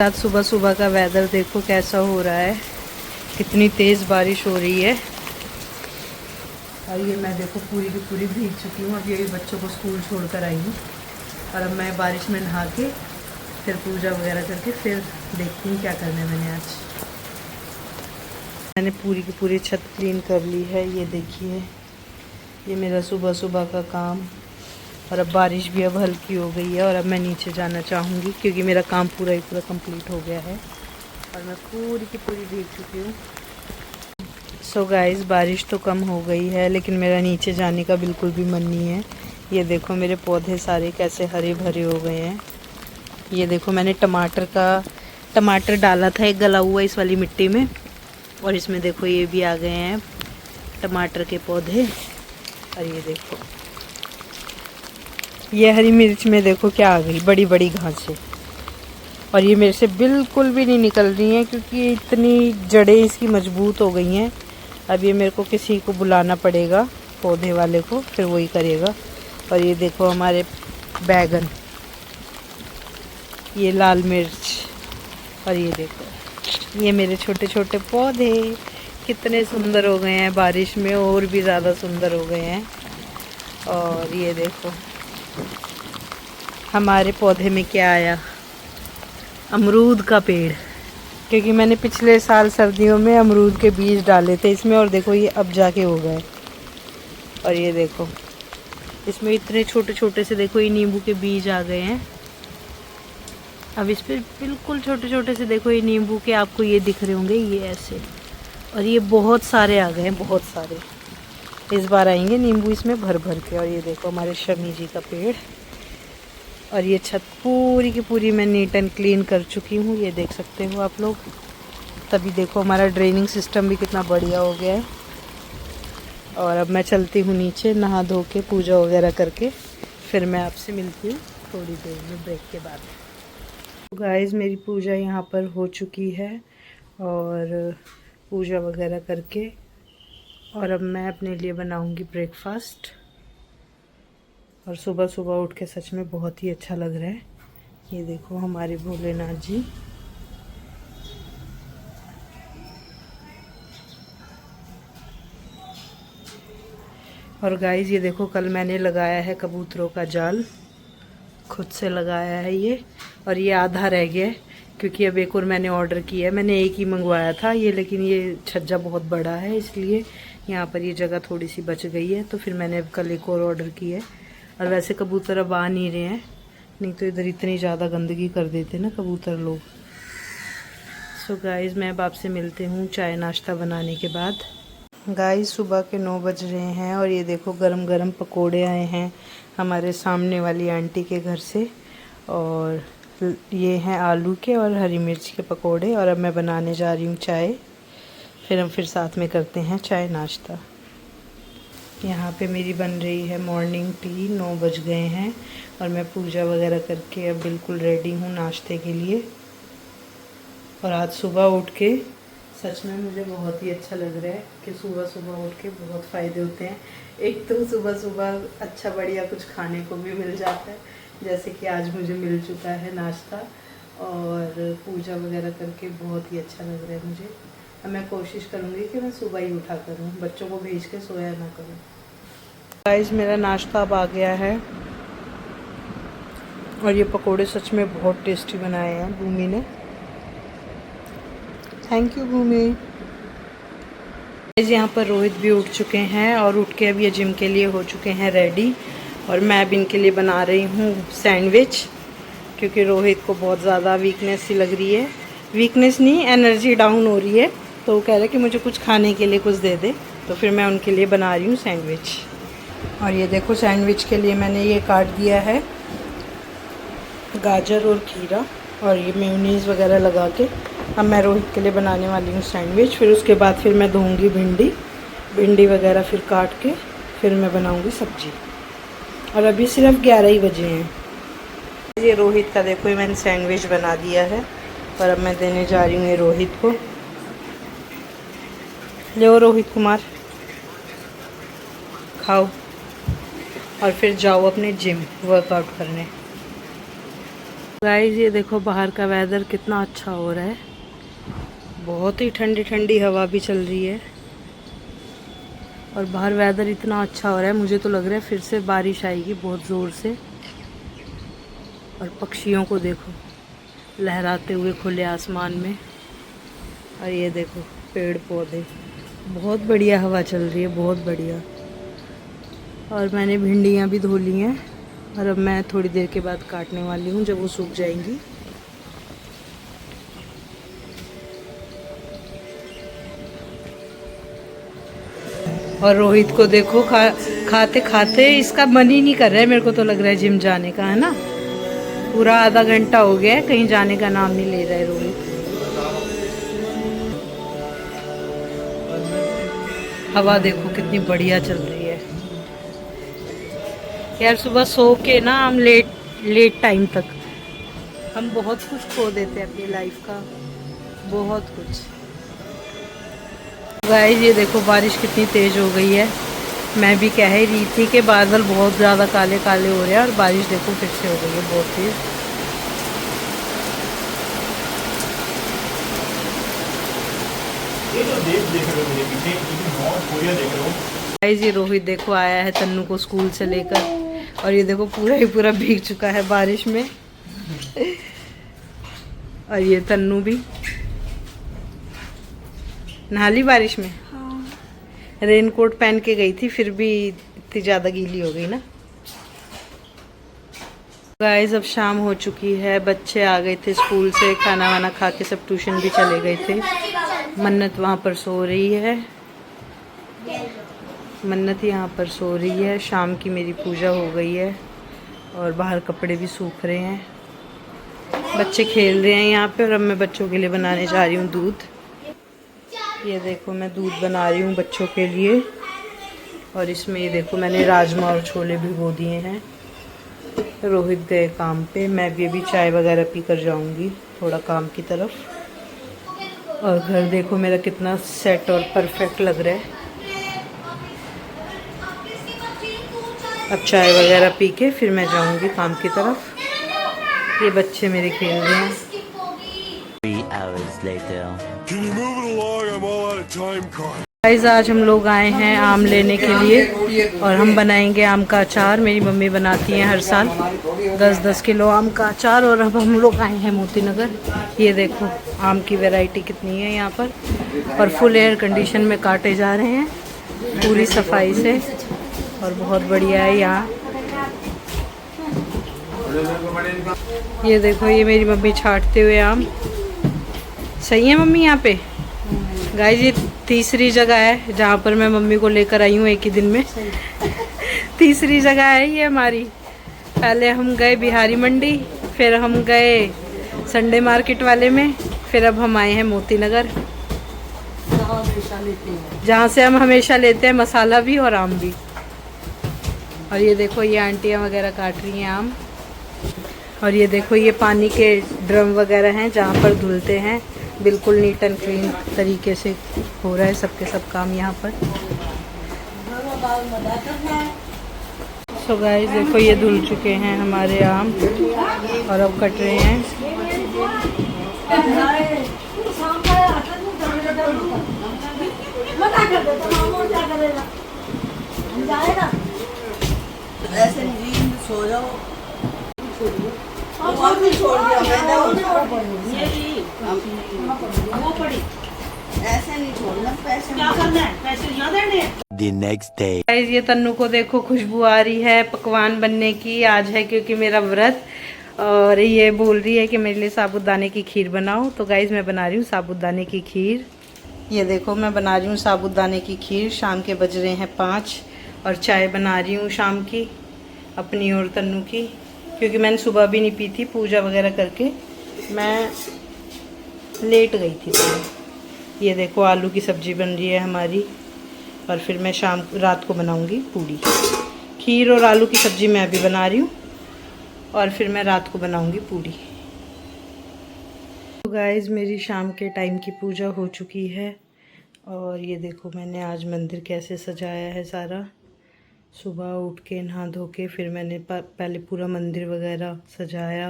आज सुबह सुबह का वेदर देखो कैसा हो रहा है, कितनी तेज़ बारिश हो रही है। और ये मैं देखो पूरी की पूरी भीग चुकी हूँ। अब ये बच्चों को स्कूल छोड़कर आई हूँ और अब मैं बारिश में नहा के फिर पूजा वगैरह करके फिर देखती हूँ क्या करना है। मैंने पूरी की पूरी छत क्लीन कर ली है। ये देखिए, ये मेरा सुबह सुबह का काम। और अब बारिश भी अब हल्की हो गई है और अब मैं नीचे जाना चाहूँगी क्योंकि मेरा काम पूरा कंप्लीट हो गया है और मैं पूरी की पूरी भीग चुकी हूँ। सो गाइस, बारिश तो कम हो गई है लेकिन मेरा नीचे जाने का बिल्कुल भी मन नहीं है। ये देखो मेरे पौधे सारे कैसे हरे भरे हो गए हैं। ये देखो मैंने टमाटर डाला था एक गला हुआ इस वाली मिट्टी में और इसमें देखो ये भी आ गए हैं टमाटर के पौधे। और ये देखो ये हरी मिर्च में देखो क्या आ गई, बड़ी बड़ी घासें। और ये मेरे से बिल्कुल भी नहीं निकल रही हैं क्योंकि इतनी जड़ें इसकी मजबूत हो गई हैं। अब ये मेरे को किसी को बुलाना पड़ेगा, पौधे वाले को, फिर वही करेगा। और ये देखो हमारे बैगन, ये लाल मिर्च, और ये देखो ये मेरे छोटे छोटे पौधे कितने सुंदर हो गए हैं, बारिश में और भी ज़्यादा सुंदर हो गए हैं। और ये देखो हमारे पौधे में क्या आया, अमरूद का पेड़, क्योंकि मैंने पिछले साल सर्दियों में अमरूद के बीज डाले थे इसमें और देखो ये अब जाके हो गए। और ये देखो इसमें इतने छोटे छोटे से देखो ये नींबू के बीज आ गए हैं। अब इस पर बिल्कुल छोटे छोटे से देखो ये नींबू के आपको ये दिख रहे होंगे, ये ऐसे। और ये बहुत सारे आ गए हैं, बहुत सारे। इस बार आएंगे नींबू इसमें भर भर के। और ये देखो हमारे शमी जी का पेड़। और ये छत पूरी की पूरी मैं नीट एंड क्लीन कर चुकी हूँ, ये देख सकते हो आप लोग। तभी देखो हमारा ड्रेनिंग सिस्टम भी कितना बढ़िया हो गया है। और अब मैं चलती हूँ नीचे, नहा धो के पूजा वगैरह करके फिर मैं आपसे मिलती हूँ थोड़ी देर में ब्रेक के बाद। गाइस, मेरी पूजा यहाँ पर हो चुकी है और पूजा वगैरह करके और अब मैं अपने लिए बनाऊँगी ब्रेकफास्ट। और सुबह सुबह उठ के सच में बहुत ही अच्छा लग रहा है। ये देखो हमारे भोलेनाथ जी। और गाइस ये देखो कल मैंने लगाया है कबूतरों का जाल, खुद से लगाया है ये। और ये आधा रह गया है क्योंकि अब एक और मैंने ऑर्डर किया है। मैंने एक ही मंगवाया था ये, लेकिन ये छज्जा बहुत बड़ा है इसलिए यहाँ पर ये जगह थोड़ी सी बच गई है, तो फिर मैंने अब कल एक और ऑर्डर किया है। और वैसे कबूतर अब आ नहीं रहे हैं, नहीं तो इधर इतनी ज़्यादा गंदगी कर देते ना कबूतर लोग। सो गाइस, मैं अब आपसे मिलते हूँ चाय नाश्ता बनाने के बाद। गाइस, सुबह के 9 बज रहे हैं और ये देखो गरम गरम पकोड़े आए हैं हमारे सामने वाली आंटी के घर से। और ये हैं आलू के और हरी मिर्च के पकोड़े। और अब मैं बनाने जा रही हूँ चाय, फिर हम साथ में करते हैं चाय नाश्ता। यहाँ पे मेरी बन रही है मॉर्निंग टी। 9 बज गए हैं और मैं पूजा वगैरह करके अब बिल्कुल रेडी हूँ नाश्ते के लिए। और आज सुबह उठ के सच में मुझे बहुत ही अच्छा लग रहा है कि सुबह सुबह उठ के बहुत फ़ायदे होते हैं। एक तो सुबह सुबह अच्छा बढ़िया कुछ खाने को भी मिल जाता है, जैसे कि आज मुझे मिल चुका है नाश्ता। और पूजा वगैरह करके बहुत ही अच्छा लग रहा है मुझे। अब मैं कोशिश करूँगी कि मैं सुबह ही उठा करूँ, बच्चों को भेज के सोया ना करूँ। गाइस, मेरा नाश्ता अब आ गया है और ये पकोड़े सच में बहुत टेस्टी बनाए हैं भूमि ने। थैंक यू भूमि। यहाँ पर रोहित भी उठ चुके हैं और उठ के अब ये जिम के लिए हो चुके हैं रेडी। और मैं अब इनके लिए बना रही हूँ सैंडविच, क्योंकि रोहित को बहुत ज़्यादा वीकनेस सी लग रही है। वीकनेस नहीं, एनर्जी डाउन हो रही है, तो वो कह रहे कि मुझे कुछ खाने के लिए कुछ दे दे, तो फिर मैं उनके लिए बना रही हूँ सैंडविच। और ये देखो सैंडविच के लिए मैंने ये काट दिया है गाजर और खीरा और ये मेयोनीज़ वगैरह लगा के। अब मैं रोहित के लिए बनाने वाली हूँ सैंडविच। फिर उसके बाद फिर मैं धोऊँगी भिंडी वगैरह, फिर काट के फिर मैं बनाऊँगी सब्जी। और अभी सिर्फ 11 ही बजे हैं। ये रोहित का देखो, ये मैंने सैंडविच बना दिया है और अब मैं देने जा रही हूँ ये रोहित को। लो रोहित कुमार, खाओ और फिर जाओ अपने जिम वर्कआउट करने। गाइस ये देखो बाहर का वेदर कितना अच्छा हो रहा है, बहुत ही ठंडी ठंडी हवा भी चल रही है और बाहर वेदर इतना अच्छा हो रहा है, मुझे तो लग रहा है फिर से बारिश आएगी बहुत ज़ोर से। और पक्षियों को देखो लहराते हुए खुले आसमान में, और ये देखो पेड़ पौधे, बहुत बढ़िया हवा चल रही है, बहुत बढ़िया। और मैंने भिंडियाँ भी धो ली हैं और अब मैं थोड़ी देर के बाद काटने वाली हूँ जब वो सूख जाएंगी। और रोहित को देखो खाते खाते इसका मन ही नहीं कर रहा है, मेरे को तो लग रहा है जिम जाने का, है ना। पूरा आधा घंटा हो गया है, कहीं जाने का नाम नहीं ले रहा है रोहित। हवा देखो कितनी बढ़िया चल रही है यार। सुबह सो के ना हम लेट टाइम तक हम बहुत कुछ खो देते हैं अपनी लाइफ का, बहुत कुछ। गाइस ये देखो बारिश कितनी तेज़ हो गई है। मैं भी कह ही रही थी कि बादल बहुत ज़्यादा काले काले हो रहे हैं और बारिश देखो फिर से हो गई है बहुत तेज़। ये जो देख रहे हो मेरे पीछे, ये नॉर्थ कोरिया देख रहे हो। गाइस ये रोहित देखो आया है तन्नू को स्कूल से लेकर, और ये देखो पूरा ही पूरा भीग चुका है बारिश में। और ये तन्नू भी नहा ली बारिश में। हाँ। रेनकोट पहन के गई थी फिर भी इतनी ज़्यादा गीली हो गई ना। गाइस अब शाम हो चुकी है, बच्चे आ गए थे स्कूल से, खाना वाना खा के सब ट्यूशन भी चले गए थे। मन्नत वहाँ पर सो रही है, मन्नत यहाँ पर सो रही है। शाम की मेरी पूजा हो गई है और बाहर कपड़े भी सूख रहे हैं, बच्चे खेल रहे हैं यहाँ पे। और अब मैं बच्चों के लिए बनाने जा रही हूँ दूध। ये देखो मैं दूध बना रही हूँ बच्चों के लिए, और इसमें ये देखो मैंने राजमा और छोले भिगो दिए हैं। रोहित गए काम पे, मैं भी अभी चाय वगैरह पी कर जाऊँगी थोड़ा काम की तरफ। और घर देखो मेरा कितना सेट और परफेक्ट लग रहा है। अब चाय वगैरह पी के फिर मैं जाऊँगी काम की तरफ। ये बच्चे मेरे खेल रहे हैं। 3 hours later. Can you move it along? I'm all out of time card. Guys आज हम लोग आए हैं आम लेने के लिए और हम बनाएंगे आम का अचार। मेरी मम्मी बनाती हैं हर साल 10-10 किलो आम का अचार। और अब हम लोग आए हैं मोती नगर। ये देखो आम की वैरायटी कितनी है यहाँ पर, और फुल एयर कंडीशन में काटे जा रहे हैं पूरी सफाई से, और बहुत बढ़िया है यहाँ। ये देखो ये मेरी मम्मी छांटते हुए आम। सही है मम्मी यहाँ पे। गाइस ये तीसरी जगह है जहाँ पर मैं मम्मी को लेकर आई हूँ एक ही दिन में। तीसरी जगह है ये हमारी। पहले हम गए बिहारी मंडी, फिर हम गए संडे मार्केट वाले में, फिर अब हम आए हैं मोती नगर, जहाँ से हम हमेशा लेते हैं मसाला भी और आम भी। और ये देखो ये आंटियाँ वगैरह काट रही हैं आम। और ये देखो ये पानी के ड्रम वगैरह हैं जहाँ पर धुलते हैं। बिल्कुल नीट एंड क्लीन तरीके से हो रहा है सबके सब काम यहाँ पर। सो गाइस देखो ये धुल चुके हैं हमारे आम और अब कट रहे हैं। ऐसे नींद सो जाओ, छोड़ दिया ऐसे नहीं छोड़ना, पैसे क्या करना है, पैसे यहाँ देने हैं। The next day. गाइस ये तन्नू को देखो खुशबू आ रही है पकवान बनने की। आज है क्योंकि मेरा व्रत, और ये बोल रही है कि मेरे लिए साबूदाने की खीर बनाओ। तो गाइस मैं बना रही हूँ साबूदाने की खीर। ये देखो मैं बना रही हूँ साबूदाने की खीर। शाम के बज रहे हैं 5 और चाय बना रही हूँ शाम की अपनी और तन्नू की, क्योंकि मैंने सुबह भी नहीं पी थी। पूजा वगैरह करके मैं लेट गई थी। ये देखो आलू की सब्ज़ी बन रही है हमारी, और फिर मैं रात को बनाऊंगी पूड़ी। खीर और आलू की सब्ज़ी मैं अभी बना रही हूँ और फिर मैं रात को बनाऊंगी पूड़ी। तो गाइस मेरी शाम के टाइम की पूजा हो चुकी है, और ये देखो मैंने आज मंदिर कैसे सजाया है सारा। सुबह उठ के नहा धो के फिर मैंने पहले पूरा मंदिर वगैरह सजाया,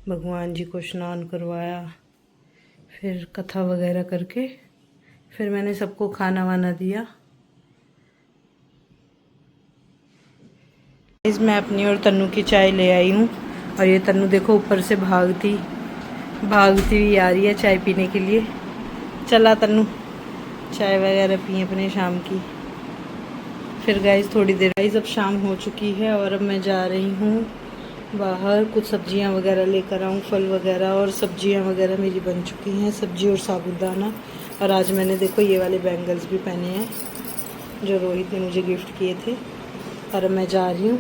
भगवान जी को स्नान करवाया, फिर कथा वगैरह करके फिर मैंने सबको खाना वाना दिया। इस मैं अपनी और तन्नू की चाय ले आई हूँ और ये तन्नू देखो ऊपर से भागती हुई आ रही है चाय पीने के लिए। चला तन्नू, चाय वगैरह पिए अपने शाम की। फिर गाइस थोड़ी देर गाइस अब शाम हो चुकी है और अब मैं जा रही हूँ बाहर, कुछ सब्जियां वगैरह लेकर आऊँ, फल वगैरह, और सब्जियां वगैरह मेरी बन चुकी हैं, सब्जी और साबूदाना। और आज मैंने देखो ये वाले बैंगल्स भी पहने हैं जो रोहित ने मुझे गिफ्ट किए थे। और अब मैं जा रही हूँ